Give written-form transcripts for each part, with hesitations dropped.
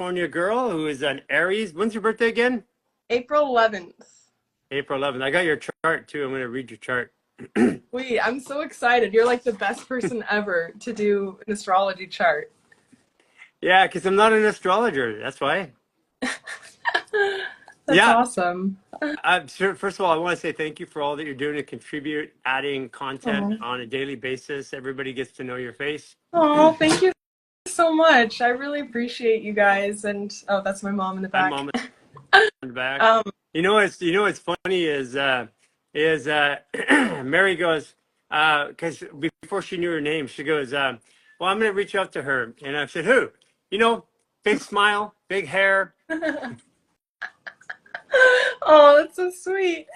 California girl who is an Aries. When's your birthday again? April 11th. April 11th. I got your chart too. I'm going to read your chart. Wait, I'm so excited. You're like the best person ever to do an astrology chart. Yeah, because I'm not an astrologer. That's why. That's Yeah. awesome. First of all, I want to say thank you for all that you're doing to contribute, adding content Oh, on a daily basis. Everybody gets to know your face. oh, thank you so much. I really appreciate you guys. And oh, that's my mom in the My back. mom is back. Um, What's funny is Mary goes because before she knew her name, she goes, "Well, I'm going to reach out to her," and I said, "Who?" You know, big smile, big hair. oh, that's so sweet.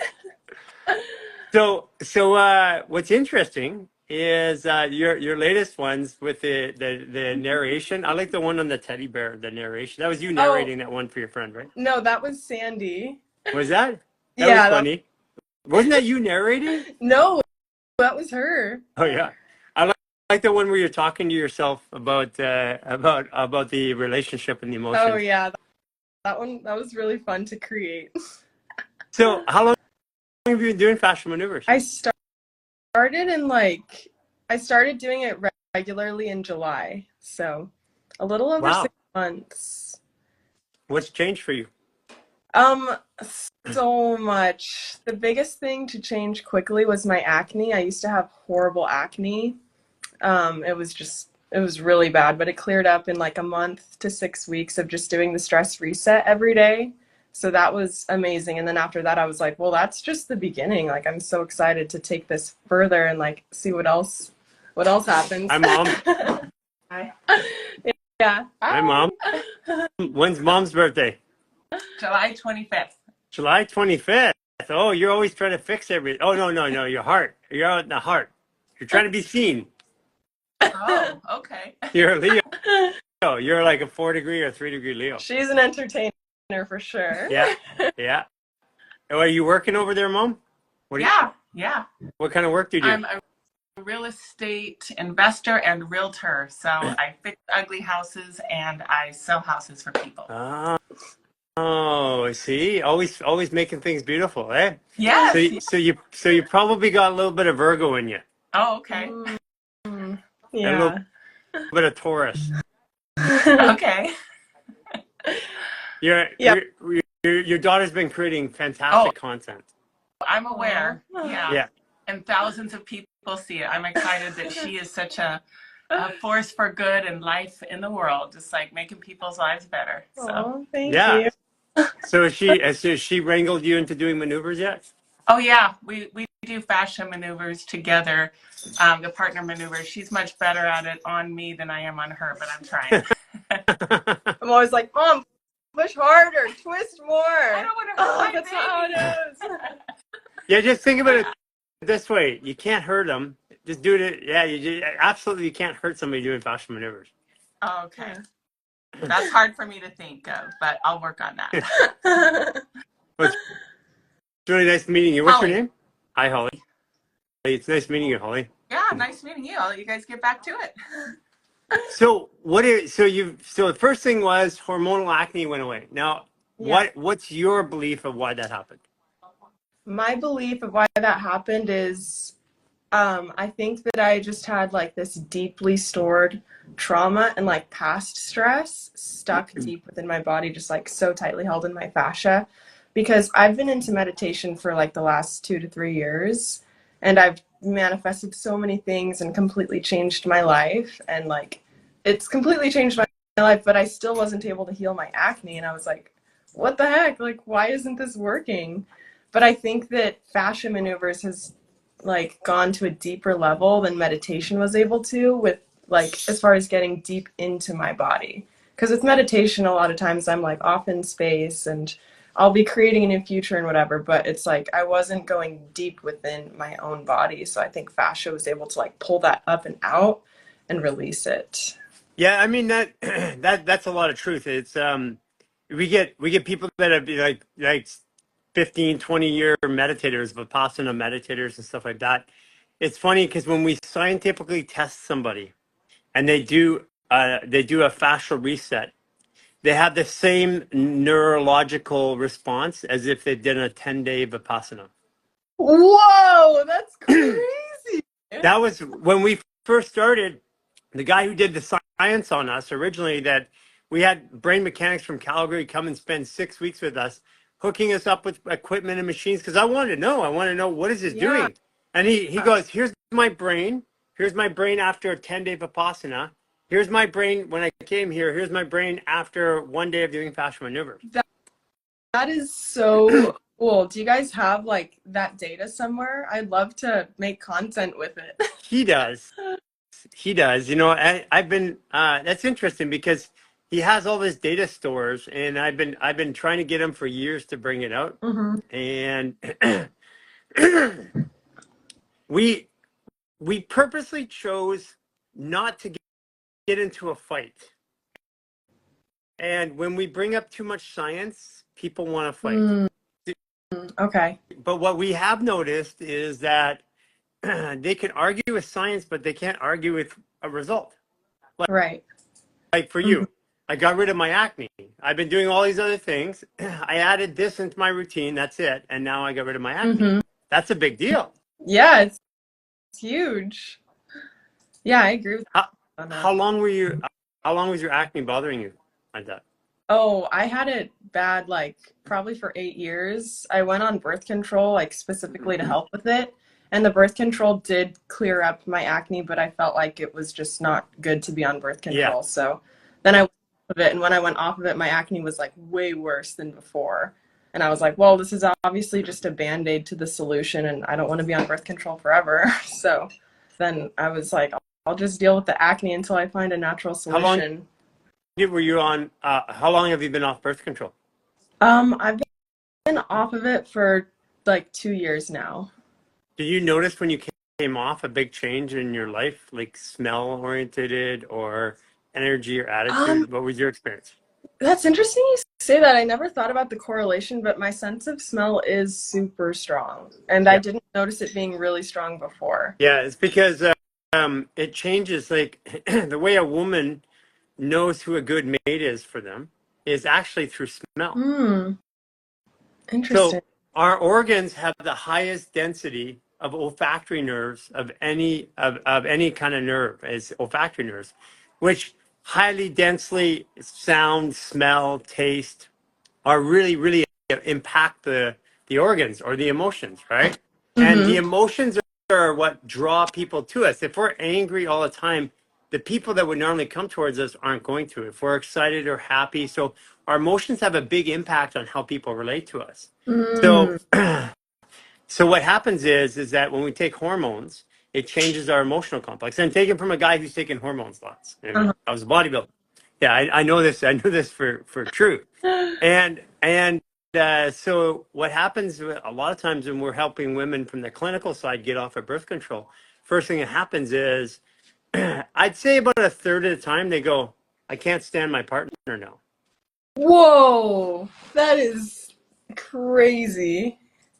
So what's interesting is your latest ones with the narration. I like the one on the teddy bear, the narration. That was you Oh, narrating that one for your friend, right? no, that was Sandy. Was that? That was Yeah, funny. Wasn't that you narrating? no, that was her. Oh yeah. I like the one where you're talking to yourself about the relationship and the Oh, emotions. yeah, that one, that was really fun to create. So how long have you been doing fashion maneuvers? I started in like, I started doing it regularly in July. So a little over Wow. 6 months. What's changed for you? Um, so much. The biggest thing to change quickly was my acne. I used to have horrible acne. It was really bad, but it cleared up in like a month to 6 weeks of just doing the stress reset every day. So that was amazing. And then after that, I was like, well, that's just the beginning. Like, I'm so excited to take this further and like see what else happens. Hi, Mom. Hi. Yeah. Hi, Hi. Mom. When's Mom's birthday? July 25th. July 25th. Oh, you're always trying to fix everything. Oh, no. Your heart. You're out in the heart. You're trying to be seen. Oh, okay. You're a Leo. You're like a 4-degree or 3-degree Leo. She's an entertainer for sure. Yeah. Yeah. Oh, are you working over there, Mom? Yeah. What kind of work do you do? I'm a real estate investor and realtor. So I fix ugly houses and I sell houses for people. Oh, see, always making things beautiful, eh? Yes. So you probably got a little bit of Virgo in you, Oh, okay. Mm, a little yeah. bit of Taurus. Okay. Your Yeah. your daughter's been creating fantastic content. I'm aware. Aw. Yeah. And thousands of people see it. I'm excited that she is such a force for good and life in the world, just like making people's lives better. So, Oh, thank Yeah. you. So has she wrangled you into doing maneuvers yet? oh yeah, we do fascia maneuvers together, the partner maneuvers. She's much better at it on me than I am on her, but I'm trying. I'm always like, Mom, push harder, twist more. I don't want to hurt my That's not how it baby. is. Yeah, just think about it this way: you can't hurt them. Just do it. Yeah, absolutely you can't hurt somebody doing fashion maneuvers. Oh, okay. That's hard for me to think of, but I'll work on that. Well, it's really nice meeting you. What's your Holly. name? Hi, Holly. It's nice meeting you, Holly. Yeah, nice meeting you. I'll let you guys get back to it. So so the first thing was hormonal acne went away. Now, Yeah. what's your belief of why that happened? My belief of why that happened is I think that I just had like this deeply stored trauma and like past stress stuck deep within my body, just like so tightly held in my fascia. Because I've been into meditation for like the last 2 to 3 years, and I've manifested so many things and completely changed my life. And like, it's completely changed my life, but I still wasn't able to heal my acne. And I was like, what the heck? Like, why isn't this working? But I think that fascia maneuvers has like gone to a deeper level than meditation was able to, with like as far as getting deep into my body. Because with meditation, a lot of times I'm like off in space and I'll be creating a new future and whatever, but it's like I wasn't going deep within my own body. So I think fascia was able to like pull that up and out and release it. Yeah, I mean that's a lot of truth. It's we get people that have been like 15, 20-year meditators, Vipassana meditators and stuff like that. It's funny because when we scientifically test somebody and they do a fascial reset, they have the same neurological response as if they did a 10-day Vipassana. Whoa, that's crazy. That was when we first started. The guy who did the science on us originally, that we had brain mechanics from Calgary come and spend 6 weeks with us, hooking us up with equipment and machines. Because I wanted to know what is this Yeah. doing? And he goes, here's my brain. Here's my brain after a 10-day Vipassana. Here's my brain when I came here. Here's my brain after 1 day of doing fascial maneuvers. That is so cool. Do you guys have like that data somewhere? I'd love to make content with it. He does. He does. You know, I've been. That's interesting because he has all his data stores, and I've been trying to get him for years to bring it out. Mm-hmm. And we purposely chose not to get into a fight. And when we bring up too much science, people want to fight. Okay. But what we have noticed is that they can argue with science, but they can't argue with a result. Right. Like for Mhm. you, I got rid of my acne. I've been doing all these other things. I added this into my routine. That's it. And now I got rid of my acne. Mhm. That's a big deal. Yeah, it's huge. Yeah, I agree with How, you on that. how long were you? How long was your acne bothering you like that? Oh, I had it bad like probably for 8 years. I went on birth control like specifically to help with it. And the birth control did clear up my acne, but I felt like it was just not good to be on birth Yeah. control. So then I went off of it, and when I went off of it, my acne was like way worse than before. And I was like, well, this is obviously just a band-aid to the solution, and I don't want to be on birth control forever. So then I was like, I'll just deal with the acne until I find a natural How long solution. were you on? How long have you been off birth control? I've been off of it for like 2 years now. Did you notice when you came off a big change in your life, like smell oriented or energy or Um, attitude? What was your experience? that's interesting you say that. I never thought about the correlation, but my sense of smell is super strong, and I Yeah. didn't notice it being really strong before. Yeah, it's because it changes. Like the way a woman knows who a good mate is for them is actually through smell. Hmm, interesting. So our organs have the highest density of olfactory nerves of any kind of nerve as olfactory nerves, which highly densely sound, smell, taste are really impact the organs or the emotions, right? And the Mm-hmm. emotions are what draw people to us. If we're angry all the time, the people that would normally come towards us aren't going to. If we're excited or happy, so our emotions have a big impact on how people relate to us. So Mm, so what happens is that when we take hormones, it changes our emotional complex. And taken from a guy who's taken hormones lots. And uh-huh. I was a bodybuilder. Yeah, I know this. I know this for true. And so what happens a lot of times when we're helping women from the clinical side get off of birth control, first thing that happens is I'd say about a third of the time they go, I can't stand my partner now. Whoa, that is crazy.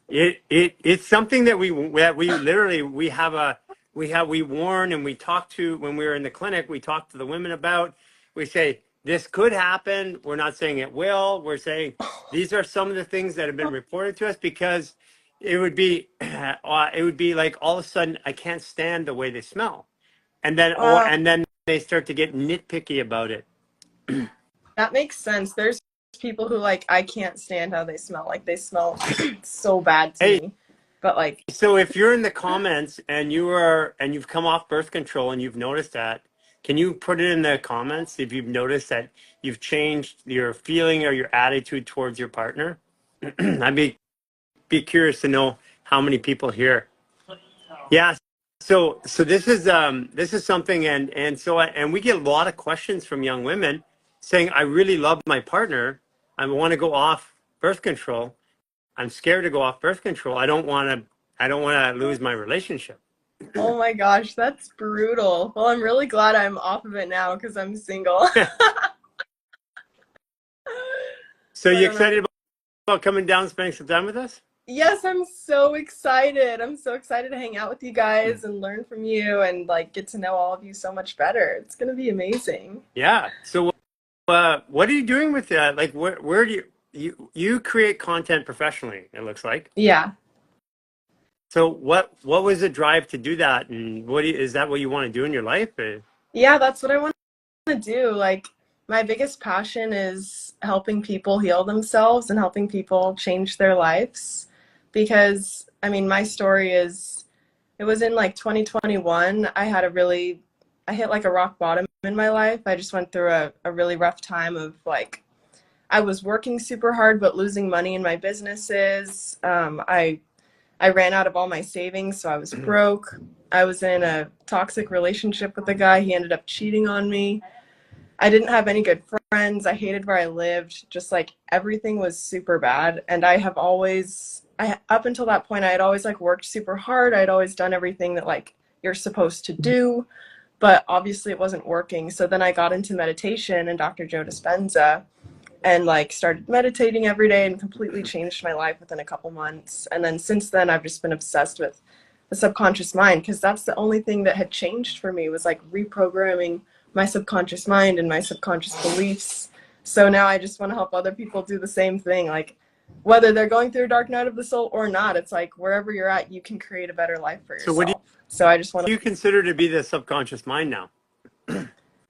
It's something that we literally we warn and we talk to when we were in the clinic. We talk to the women about. We say this could happen. We're not saying it will. We're saying these are some of the things that have been reported to us because it would be like all of a sudden I can't stand the way they smell, Wow, and then they start to get nitpicky about it. that makes sense. There's people who like I can't stand how they smell. Like they smell so bad to Hey, me. But like, so if you're in the comments and you've come off birth control and you've noticed that, can you put it in the comments if you've noticed that you've changed your feeling or your attitude towards your partner? I'd be curious to know how many people here. Yeah. So this is something and we get a lot of questions from young women saying, I really love my partner. I want to go off birth control. I'm scared to go off birth control. I don't want to lose my relationship. oh my gosh, that's brutal. Well, I'm really glad I'm off of it now because I'm single. So So I you don't know. excited about coming down and spending some time with us? Yes, I'm so excited. I'm so excited to hang out with you guys and learn from you and like get to know all of you so much better. It's gonna be amazing. Yeah. So what are you doing with that? Like, where do you create content professionally? It looks like. Yeah. So what was the drive to do that, and is that what you want to do in your life? Yeah, that's what I want to do. Like, my biggest passion is helping people heal themselves and helping people change their lives. Because, I mean, my story is, it was in like 2021. I hit like a rock bottom in my life. I just went through a really rough time of like, I was working super hard, but losing money in my businesses. I ran out of all my savings, so I was broke. I was in a toxic relationship with a guy. He ended up cheating on me. I didn't have any good friends. I hated where I lived. Just like everything was super bad. And up until that point, I had always like worked super hard. I had always done everything that like you're supposed to do, but obviously it wasn't working. So then I got into meditation and Dr. Joe Dispenza and like started meditating every day and completely changed my life within a couple months. And then since then, I've just been obsessed with the subconscious mind because that's the only thing that had changed for me was like reprogramming my subconscious mind and my subconscious beliefs. So now I just want to help other people do the same thing. Like whether they're going through a dark night of the soul or not, it's like wherever you're at, you can create a better life for So what yourself. So I just want do you consider to be the subconscious mind now?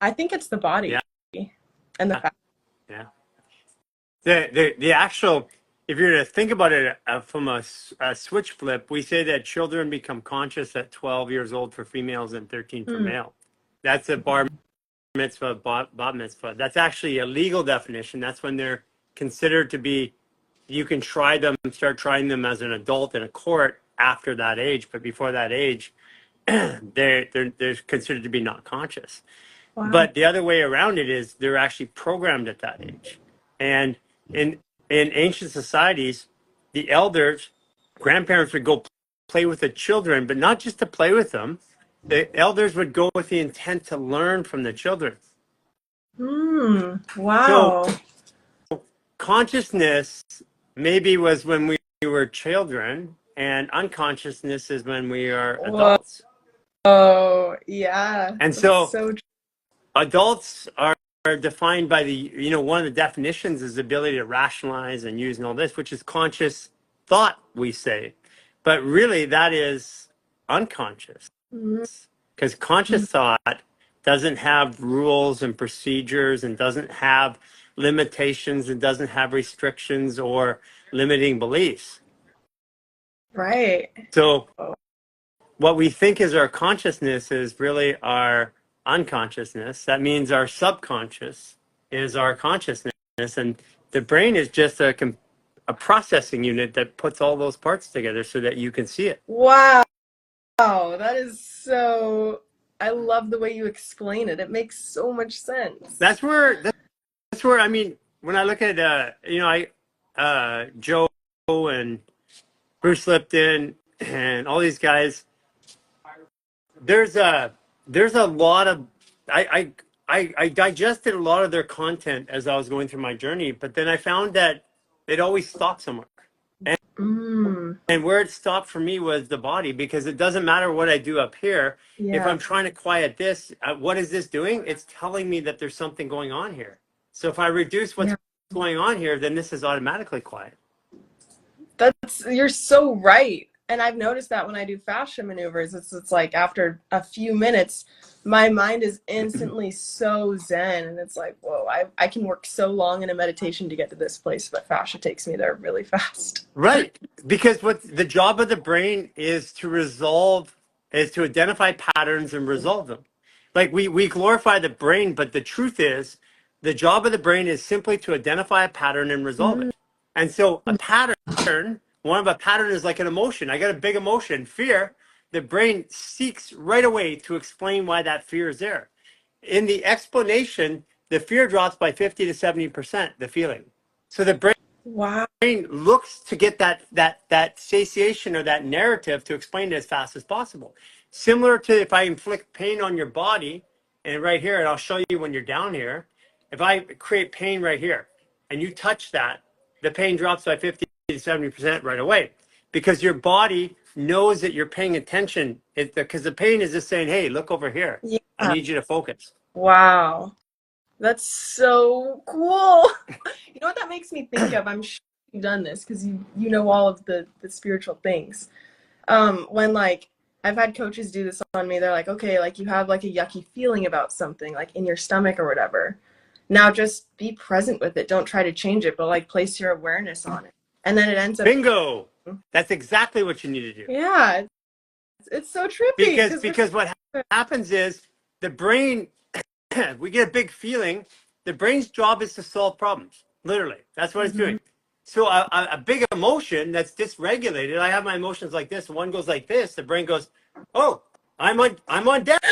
I think it's the body Yeah, and the fact. yeah. The actual, if you're to think about it from a switch flip, we say that children become conscious at 12 years old for females and 13 for male. That's a bar mitzvah, bat mitzvah. That's actually a legal definition. That's when they're considered to be, you can start trying them as an adult in a court after that age, but before that age, they're considered to be not conscious. Wow. But the other way around it is they're actually programmed at that age. And in ancient societies, the elders, grandparents would go play with the children, but not just to play with them. The elders would go with the intent to learn from the children. So Wow. consciousness maybe was when we were children, and unconsciousness is when we are Whoa. adults. Oh, yeah. And That's so so adults are defined by one of the definitions is the ability to rationalize and use and all this, which is conscious thought, we say. But really, that is unconscious true. because conscious thought doesn't have rules and procedures and doesn't have limitations and doesn't have restrictions or limiting beliefs. Right. So Oh, what we think is our consciousness is really our unconsciousness. That means our subconscious is our consciousness, and the brain is just a processing unit that puts all those parts together so that you can see it. wow. That is so. I love the way you explain it. It makes so much sense. That's where I mean, when I look at Joe and Bruce Lipton and all these guys, there's a lot of I digested a lot of their content as I was going through my journey, but then I found that it always stopped somewhere. And where it stopped for me was the body, because it doesn't matter what I do up here. If Yeah. I'm trying to quiet this, what is this doing? It's telling me that there's something going on here. So if I reduce what's Yeah. going on here, then this is automatically quiet. You're so right. And I've noticed that when I do fascia maneuvers, it's like after a few minutes, my mind is instantly so zen. And it's like, whoa, I can work so long in a meditation to get to this place, but fascia takes me there really fast. Right. Because what the job of the brain is to identify patterns and resolve them. Like we glorify the brain, but the truth is the job of the brain is simply to identify a pattern and resolve it. And so one of a pattern is like an emotion. I got a big emotion, fear. The brain seeks right away to explain why that fear is there. In the explanation, the fear drops by 50 to 70%, the feeling. So the brain Wow. looks to get that satiation or that narrative to explain it as fast as possible. Similar to if I inflict pain on your body, and right here, and I'll show you when you're down here, if I create pain right here and you touch that, the pain drops by 50 to 70% right away, because your body knows that you're paying attention, because the pain is just saying, hey, look over here. I Yeah. need you to focus. Wow. That's so cool. You know what that makes me think of? I'm sure you've done this because you know all of the spiritual things. When like I've had coaches do this on me, they're like, okay, like you have like a yucky feeling about something, like in your stomach or whatever. Now just be present with it. Don't try to change it, but like place your awareness on it. And then it ends up Bingo. That's exactly what you need to do. yeah, it's so trippy Because because we're what happens is the brain, we get a big feeling. The brain's job is to solve problems. Literally, that's what it's mm-hmm. doing. So a big emotion that's dysregulated. I have my emotions like this. One goes like this. The brain goes, "Oh, I'm on deck.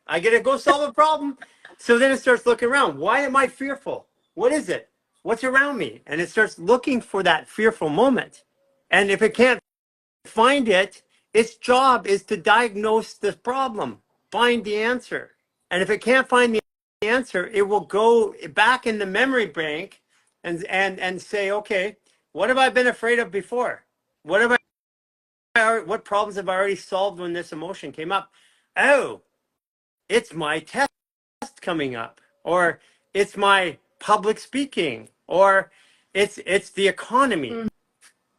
I gotta go solve a problem." So then it starts looking around. Why am I fearful? What is it? What's around me? And it starts looking for that fearful moment. And if it can't find it, its job is to diagnose the problem, find the answer. And if it can't find the answer, it will go back in the memory bank and say, okay, what have I been afraid of before? What have what problems have I already solved when this emotion came up? Oh, it's my test coming up, or it's my public speaking, or it's the economy.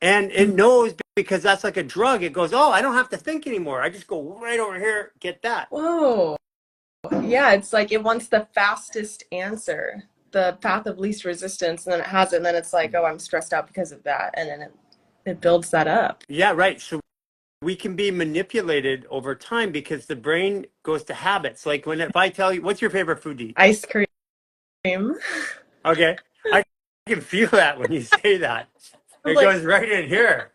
And it knows because that's like a drug. It goes, oh, I don't have to think anymore. I just go right over here, get that. Whoa. Yeah, it's like it wants the fastest answer, the path of least resistance, and then it has it, and then it's like, oh, I'm stressed out because of that, and then it builds that up. Yeah, right. So we can be manipulated over time because the brain goes to habits. Like if I tell you, what's your favorite food to eat? Ice cream. Okay. I can feel that when you say that. It Like, goes right in here.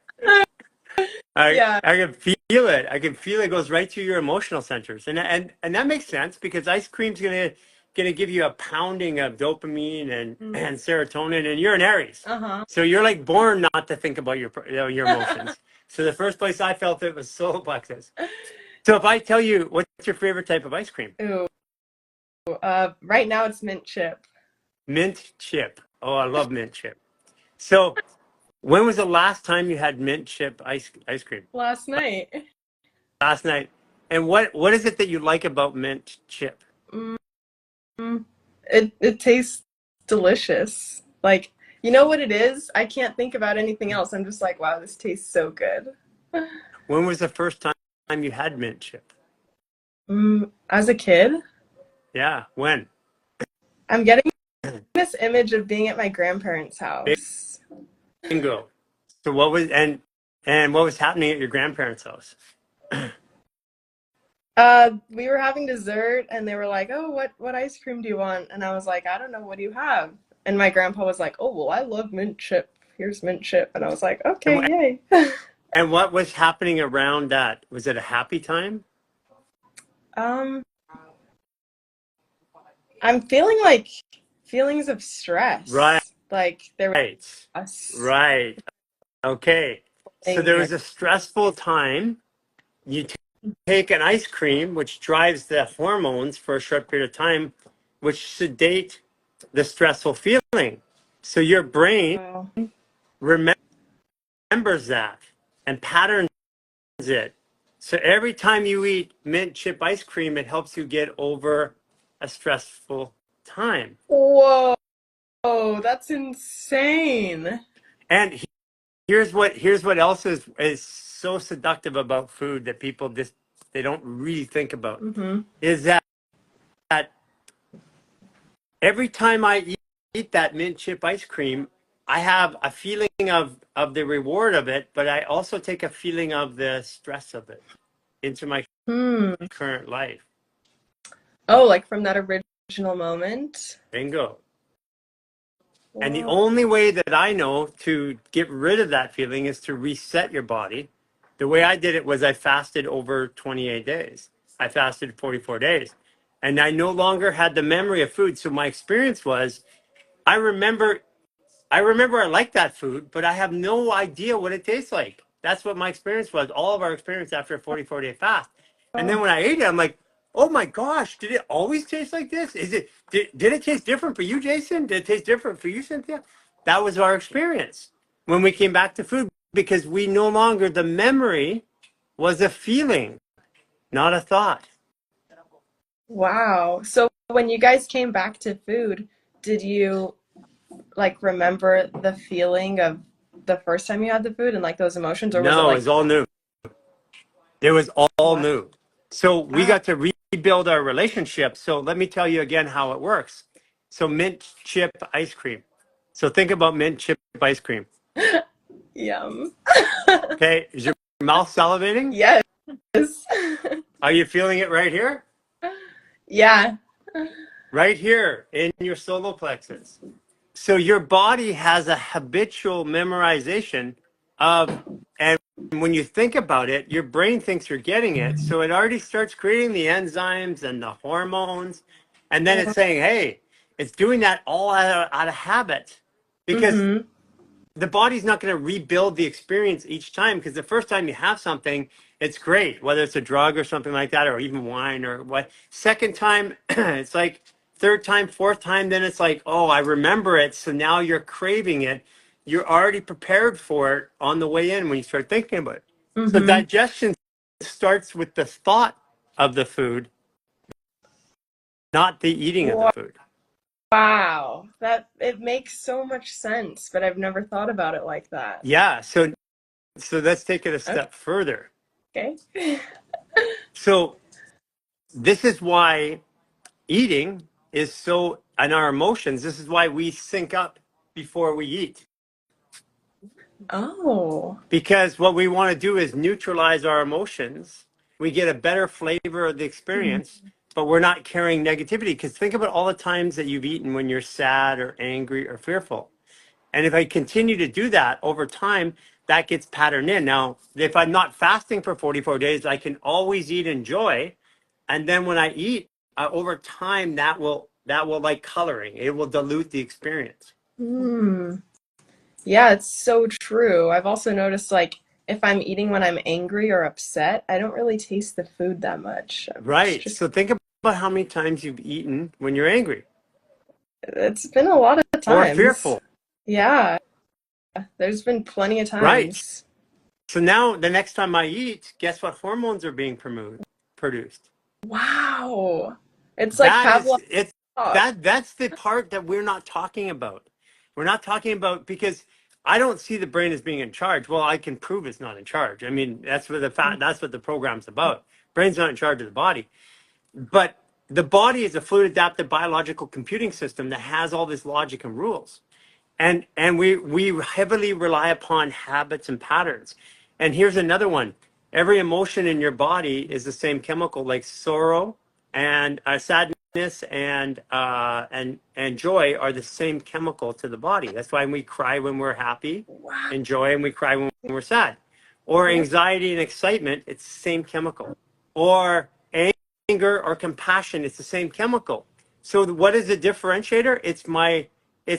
yeah. I can feel it. I can feel it goes right to your emotional centers, and that makes sense because ice cream's gonna give you a pounding of dopamine and serotonin, and you're an Aries, Uh-huh. so you're like born not to think about your emotions. So the first place I felt it was solar plexus. So if I tell you what's your favorite type of ice cream? Ooh. Right now it's mint chip. Mint chip. Oh, I love mint chip. So when was the last time you had mint chip ice cream? Last night. Last night. And what is it that you like about mint chip? Mm, it tastes delicious. Like, you know what it is? I can't think about anything else. I'm just like, wow, this tastes so good. When was the first time you had mint chip? As a kid, Yeah, when? I'm getting this image of being at my grandparents' house. Bingo. So what was and what was happening at your grandparents' house? We were having dessert and they were like, "Oh, what ice cream do you want?" And I was like, "I don't know, what do you have?" And my grandpa was like, "Oh, well, I love mint chip. Here's mint chip." And I was like, And, "Okay, yay." and what was happening around that? Was it a happy time? Um, I'm feeling like feelings of Right. stress. Like there was Right. Okay. So there thing. was a stressful time. You take an ice cream, which drives the hormones for a short period of time, which sedate the stressful feeling. So your brain Oh, remembers that and patterns it. So every time you eat mint chip ice cream, it helps you get over a stressful time. whoa, that's insane. And here's what else is so seductive about food that people just they don't really think about Mm-hmm. is that every time I eat that mint chip ice cream, I have a feeling of the reward of it, but I also take a feeling of the stress of it into my Hmm. current life. Oh, like from that original moment. Bingo. And the Whoa. only way that I know to get rid of that feeling is to reset your body. The way I did it was I fasted over 28 days. I fasted 44 days. And I no longer had the memory of food. So my experience was I remember I like that food, but I have no idea what it tastes like. That's what my experience was. All of our experience after a 44-day fast. And then Oh, when I ate it, I'm like, oh my gosh, did it always taste like this? Did it taste different for you, Jason? Did it taste different for you, Cynthia? That was our experience when we came back to food because we no longer the memory was a feeling, not a thought. wow. So when you guys came back to food, did you like remember the feeling of the first time you had the food and like those emotions, or was it No, like it's all new. It was all what? new. So we Ah, got to rebuild our relationship. So let me tell you again how it works. So mint chip ice cream. So think about mint chip ice cream. yum. Okay, is your mouth salivating? Yes. Are you feeling it right here? Yeah. Right here in your solar plexus. So your body has a habitual memorization of, and when you think about it, your brain thinks you're getting it. So it already starts creating the enzymes and the hormones. And then it's saying, hey, it's doing that all out of habit because Mm-hmm. the body's not going to rebuild the experience each time, because the first time you have something, it's great, whether it's a drug or something like that, or even wine or what. Second time, it's like third time, fourth time, then it's like, oh, I remember it. So now you're craving it. You're already prepared for it on the way in when you start thinking about it. So Mm-hmm. digestion starts with the thought of the food, not the eating of the food. Wow. That it makes so much sense, but I've never thought about it like that. Yeah. So let's take it a step further. Okay. So this is why eating is so, and our emotions, this is why we sync up before we eat, Oh. because what we want to do is neutralize our emotions. We get a better flavor of the experience, but we're not carrying negativity. Because think about all the times that you've eaten when you're sad or angry or fearful, and if I continue to do that over time, that gets patterned in. Now if I'm not fasting for 44 days, I can always eat in joy. And then when I eat, over time, that will like coloring. It will dilute the experience. Hmm. Yeah, it's so true. I've also noticed like if I'm eating when I'm angry or upset, I don't really taste the food that much. It's Right. just So think about how many times you've eaten when you're angry it's been a lot of or times. fearful. Yeah, there's been plenty of Right. times. So now the next time I eat, guess what hormones are being produced? Wow. It's like That is Pavlov. it's that's the part that we're not talking about. We're not talking about, because I don't see the brain as being in charge. Well, I can prove it's not in charge. I mean, that's what the program's about. Brain's not in charge of the body. But the body is a fluid adaptive biological computing system that has all this logic and rules. And we heavily rely upon habits and patterns. And here's another one. Every emotion in your body is the same chemical, like sorrow and sadness and joy are the same chemical to the body. That's why we cry when we're happy, Wow. and joy, and we cry when we're sad. Or anxiety and excitement, it's the same chemical. Or anger or compassion, it's the same chemical. So what is the differentiator? It's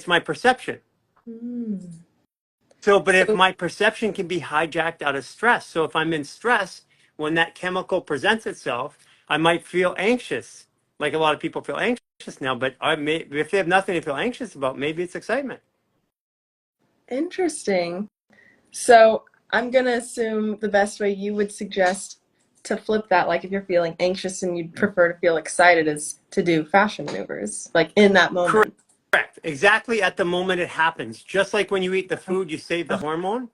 my perception. Hmm. So, but if So my perception can be hijacked out of stress, so if I'm in stress, when that chemical presents itself, I might feel anxious. Like a lot of people feel anxious now, but if they have nothing to feel anxious about, maybe it's excitement. interesting. So I'm gonna assume the best way you would suggest to flip that, like if you're feeling anxious and you'd prefer to feel excited, is to do fashion maneuvers, like in that moment. Correct. Exactly at the moment it happens. Just like when you eat the food, you save the hormone.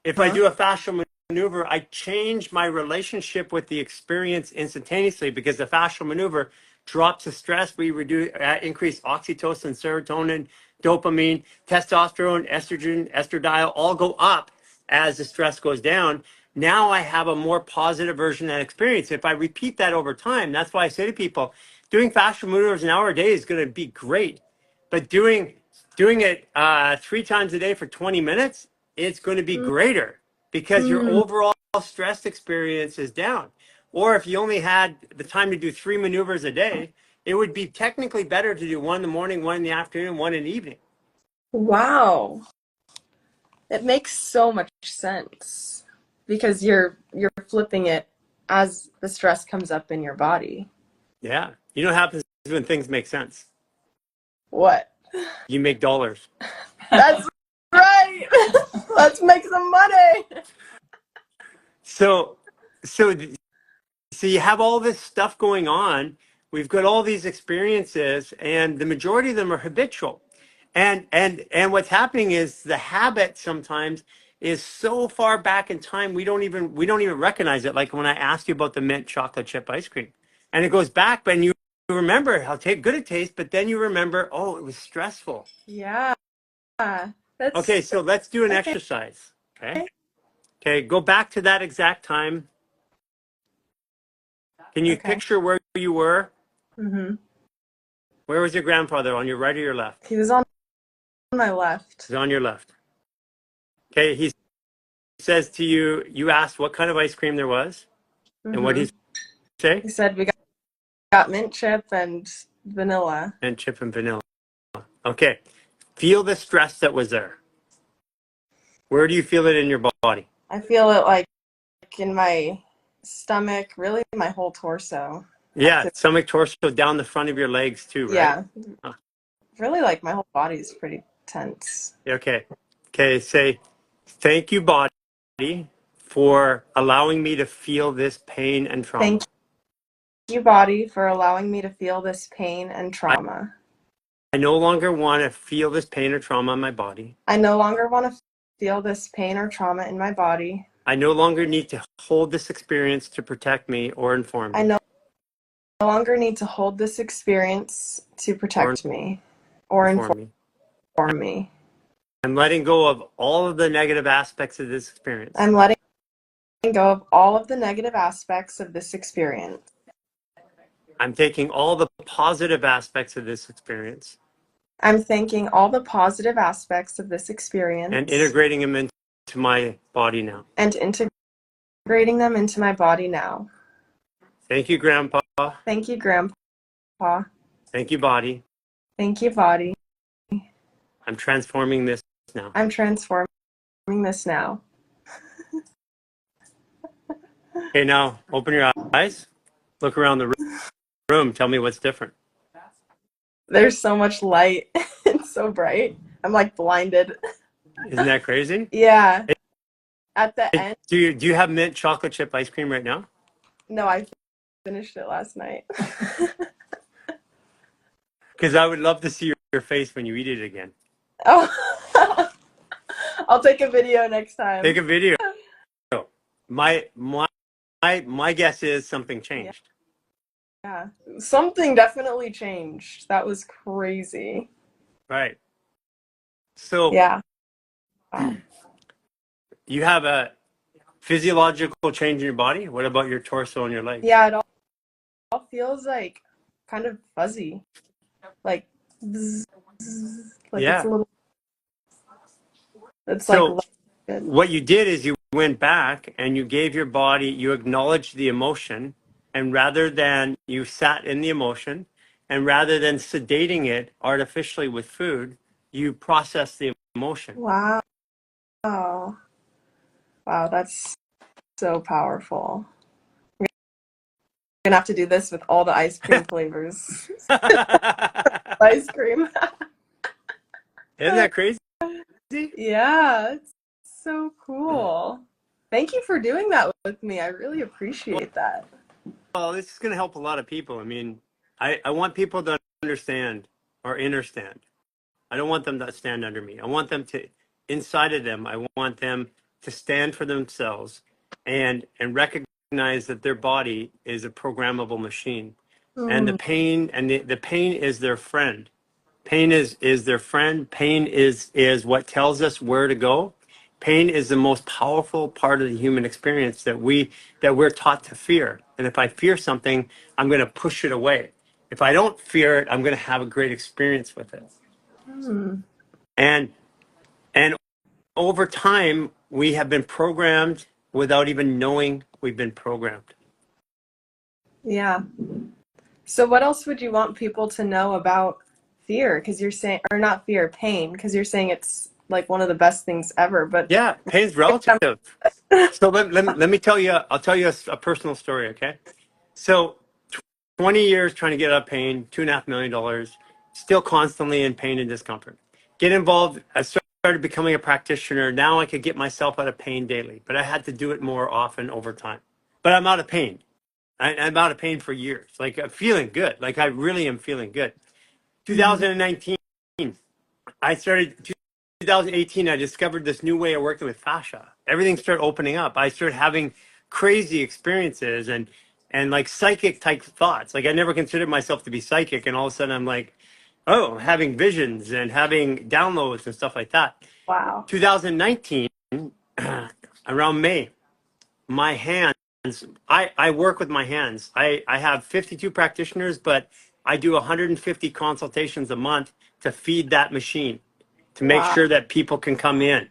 If I Uh-huh. do a fascial maneuver, I change my relationship with the experience instantaneously, because the fascial maneuver drops the stress. We reduce, increase oxytocin, serotonin, dopamine, testosterone, estrogen, estradiol, all go up as the stress goes down. Now I have a more positive version of that experience. If I repeat that over time, that's why I say to people, doing fascial maneuvers an hour a day is going to be great, but doing it 3 times a day for 20 minutes, it's going to be greater, because your Mm. overall stress experience is down. Or if you only had the time to do 3 maneuvers a day, it would be technically better to do one in the morning, one in the afternoon, one in the evening. Wow. It makes so much sense because you're flipping it as the stress comes up in your body. Yeah. You know what happens when things make sense? What? You make dollars. That's right. Let's make some money. So, so, so you have all this stuff going on we've got all these experiences, and the majority of them are habitual. And what's happening is the habit sometimes is so far back in time we don't even recognize it. Like when I asked you about the mint chocolate chip ice cream, and it goes back, but you remember how good it tastes, but then you remember, oh, it was stressful. Yeah. Okay, That's so let's do an okay. exercise. Okay, go back to that exact time. Can you Okay. picture where you were? Mm-hmm. Where was your grandfather, on your right or your left? He was on my left. He's on your left. Okay, he says to you, you asked what kind of ice cream there was, and what did Mm-hmm. he say? He said we got mint chip and vanilla. And chip and vanilla. Okay, feel the stress that was there. Where do you feel it in your body? I feel it like in my stomach, really my whole torso. Yeah, stomach, torso, down the front of your legs too, right? Yeah. Really like my whole body is pretty tense. Okay. Okay, say, thank you, body, for allowing me to feel this pain and trauma. Thank you, body, for allowing me to feel this pain and I, trauma. I no longer want to feel this pain or trauma in my body. I no longer want to feel this pain or trauma in my body. I no longer need to hold this experience to protect me or inform I me. no longer need to hold this experience to Or protect me or inform me. inform me. I'm letting go of all of the negative aspects of this experience. I'm letting go of all of the negative aspects of this experience. I'm taking all the positive aspects of this experience I'm thanking all the positive aspects of this experience and integrating them into my body now. and integrating them into my body now. Thank you, Grandpa. Thank you, Grandpa. Thank you, body. Thank you, body. I'm transforming this now. I'm transforming this now. Okay, now open your eyes. Look around the room. Tell me what's different. There's so much light. It's so bright. I'm like blinded. Isn't that crazy? Yeah. At the Hey, end, do you have mint chocolate chip ice cream right now? no, I finished it last night. Because I would love to see your face when you eat it again. Oh, I'll take a video next time. Take a video. My guess is something changed. Yeah. Something definitely changed. That was crazy. Right. So Yeah. Wow. you have a physiological change in your body. What about your torso and your legs? Yeah, it all feels like kind of fuzzy. Like, bzz, bzz, like it's Yeah. a little, it's like So good. what you did is you went back and you gave your body, you acknowledged the emotion, and rather than you sat in the emotion, and rather than sedating it artificially with food, you processed the emotion. Wow. Wow, that's so powerful. I'm gonna have to do this with all the ice cream flavors. Ice cream. Isn't that crazy? Yeah, it's so cool. Thank you for doing that with me. I really appreciate that. Well, this is going to help a lot of people. I mean, I want people to understand or understand. I don't want them to stand under me. I want them to, inside of them, I want them to stand for themselves and recognize that their body is a programmable machine. And the Mm. pain and the pain is their friend. Pain is their friend. Pain is what tells us where to go. Pain is the most powerful part of the human experience that we're taught to fear. And if I fear something, I'm going to push it away. If I don't fear it, I'm going to have a great experience with it. Mm. And and over time, we have been programmed without even knowing we've been programmed. Yeah. So what else would you want people to know about fear? Because you're saying, or not fear, pain, because you're saying it's like one of the best things ever. But Yeah, pain's relative. So let me tell you, I'll tell you a personal story, okay? So 20 years trying to get out of pain, $2.5 million, still constantly in pain and discomfort. Get involved. I started becoming a practitioner. Now I could get myself out of pain daily, but I had to do it more often over time. But I'm out of pain. I'm out of pain for years. Like I'm feeling good. Like I really am feeling good. Mhm. 2019, I started 2018, I discovered this new way of working with fascia. Everything started opening up. I started having crazy experiences and like psychic type thoughts. Like I never considered myself to be psychic, and all of a sudden I'm like, oh, I'm having visions and having downloads and stuff like that. Wow. 2019, around May, my hands, I work with my hands. I have 52 practitioners, but I do 150 consultations a month to feed that machine, to make Wow. sure that people can come in.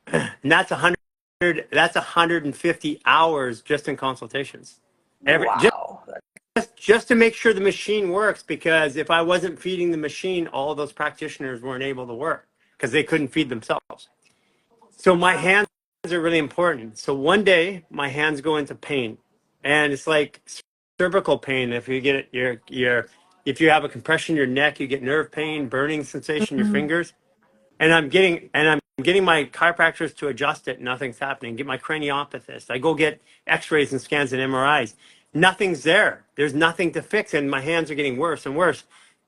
And that's 150 hours just in consultations. Every Wow. just to make sure the machine works, because if I wasn't feeding the machine, all of those practitioners weren't able to work because they couldn't feed themselves. So my hands are really important. So one day my hands go into pain, and it's like cervical pain. If you get it, if you have a compression in your neck, you get nerve pain, burning sensation in your Mhm. fingers. And I'm getting my chiropractors to adjust it. Nothing's happening. Get my craniopathist. I go get X-rays and scans and MRIs. Nothing's there. There's nothing to fix, and my hands are getting worse and worse.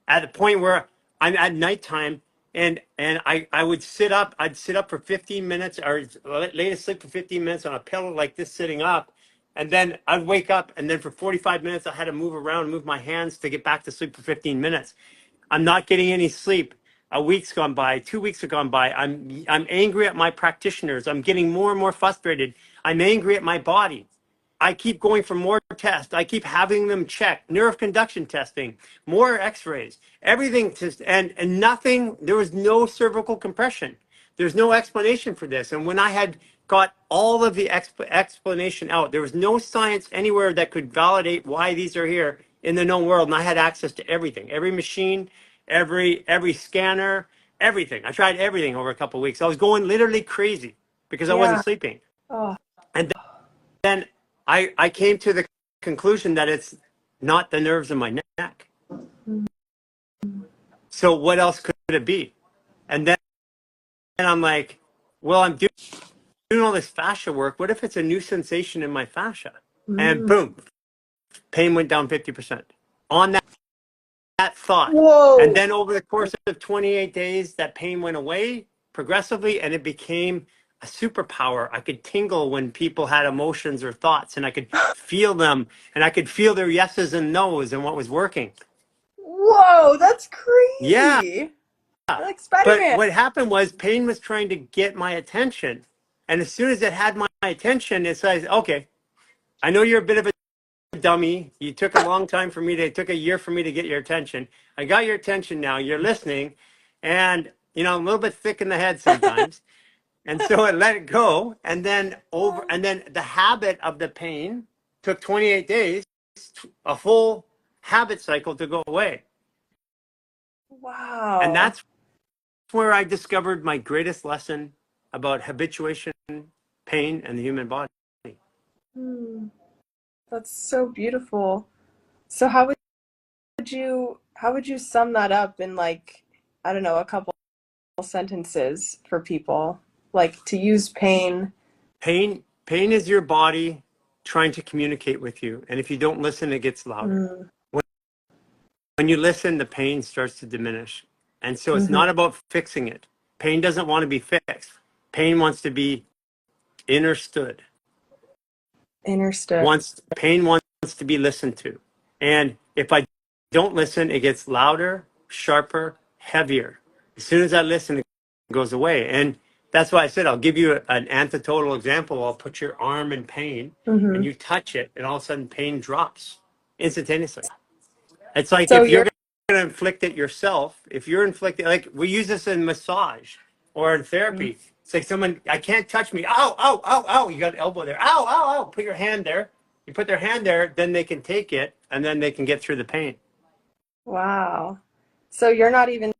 At the point where I'm at nighttime, and I would sit up. I'd sit up for 15 minutes, or lay asleep for 15 minutes on a pillow like this, sitting up, and then I'd wake up, and then for 45 minutes I had to move around, move my hands to get back to sleep for 15 minutes. I'm not getting any sleep. A week's gone by, 2 weeks have gone by. I'm angry at my practitioners. I'm getting more and more frustrated. I'm angry at my body. I keep going for more tests. I keep having them check nerve conduction testing, more X-rays, everything, and nothing. There was no cervical compression. There's no explanation for this. And when I had got all of the explanation out, there was no science anywhere that could validate why these are here in the known world. And I had access to everything, every machine, every scanner, everything. I tried everything over a couple of weeks. I was going literally crazy because I wasn't Yeah. sleeping. Oh. And then I came to the conclusion that it's not the nerves in my neck. So what else could it be? And then I'm like, well, I'm doing all this fascia work. What if it's a new sensation in my fascia? And Mm. boom, pain went down 50% on that thought. And Whoa. then over the course of 28 days, that pain went away progressively, and it became a superpower. I could tingle when people had emotions or thoughts, and I could feel them, and I could feel their yeses and nos and what was working. Whoa, that's Yeah. crazy. Like But Spider-Man. what happened was pain was trying to get my attention. And as soon as it had my attention, it says, okay, I know you're a bit of a dummy. You took a long time for me to, it took a year for me to get your attention. I got your attention now. You're listening. And, I'm a little bit thick in the head sometimes. And so it let it go. And then the habit of the pain took 28 days, a full habit cycle to go away. And Wow. that's where I discovered my greatest lesson about habituation, pain, and the human body. Hmm. That's so beautiful. So how would you sum that up in like, I don't know, a couple sentences for people? Like to use pain. Pain is your body trying to communicate with you. And if you don't listen, it gets louder. Mm. When you listen, the pain starts to diminish. And so it's Hmm. not about fixing it. Pain doesn't want to be fixed. Pain wants to be understood. Understood. Pain wants to be listened to. And if I don't listen, it gets louder, sharper, heavier. As soon as I listen, it goes away. And that's why I said I'll give you an antidotal example. I'll put your arm in pain and Hmm. you touch it, and all of a sudden pain drops instantaneously. It's like So if you're you're going to inflict it yourself, if you're inflicting, like we use this in massage or in therapy. It's like someone, I can't touch me. Ow, ow, ow, ow. You got an elbow there. Ow, ow, ow. Put your hand there. You put their hand there, then they can take it, and then they can get through the pain. wow. So you're not even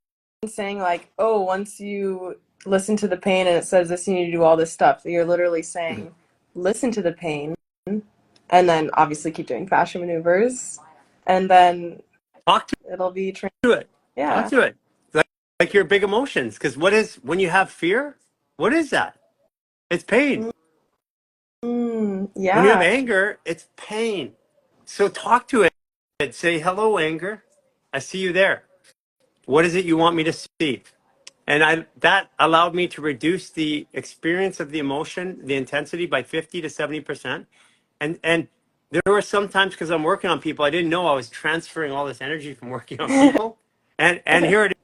saying like, oh, once you listen to the pain and it says this, you need to do all this stuff. You're literally saying, listen to the pain, and then obviously keep doing fascia maneuvers, and then Talk it'll be to it. Talk yeah. to it. Like your big emotions. Because when you have fear, what is that? It's pain. Mm, When you have yeah. anger, it's pain. So talk to it. Say, hello, anger. I see you there. What is it you want me to see? And that allowed me to reduce the experience of the emotion, the intensity by 50 to 70%. And there were some times because I'm working on people, I didn't know I was transferring all this energy from working on people. And here it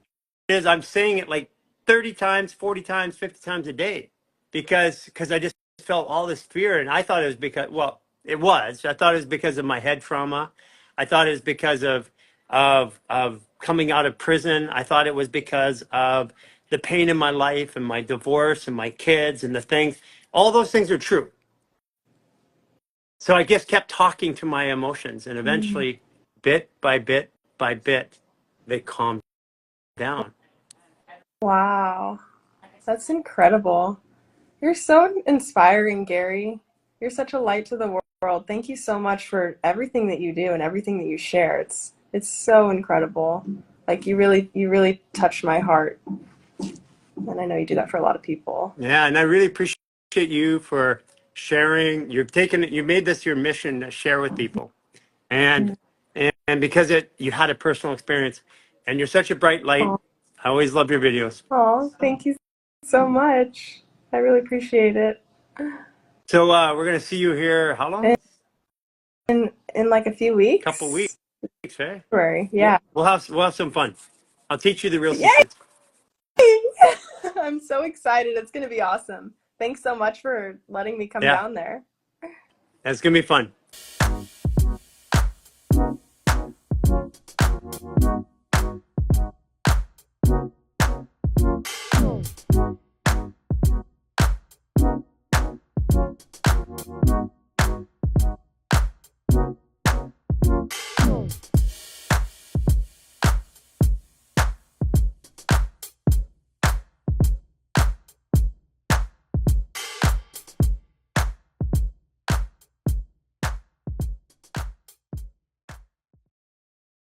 is, I'm saying it like 30 times, 40 times, 50 times a day because I just felt all this fear. And I thought it was because, well, it was. I thought it was because of my head trauma. I thought it was because of coming out of prison. I thought it was because of the pain in my life and my divorce and my kids and the things. All those things are true. So I just kept talking to my emotions, and eventually, bit by bit by bit, they calmed down. Wow. That's incredible. You're so inspiring, Garry. You're such a light to the world. Thank you so much for everything that you do and everything that you share. It's so incredible. Like you really touch my heart. And I know you do that for a lot of people. Yeah, and I really appreciate you for sharing. You made this your mission to share with people, and and because you had a personal experience, and you're such a bright light. Oh, I always love your videos. thank you so much. I really appreciate it. So we're gonna see you here. How long? In like a few Couple weeks. weeks, eh? February, Yeah, yeah. we'll have some fun. I'll teach you the real Yay! secrets. I'm so excited. It's gonna be awesome. Thanks so much for letting me come Yeah, down there. it's gonna be fun.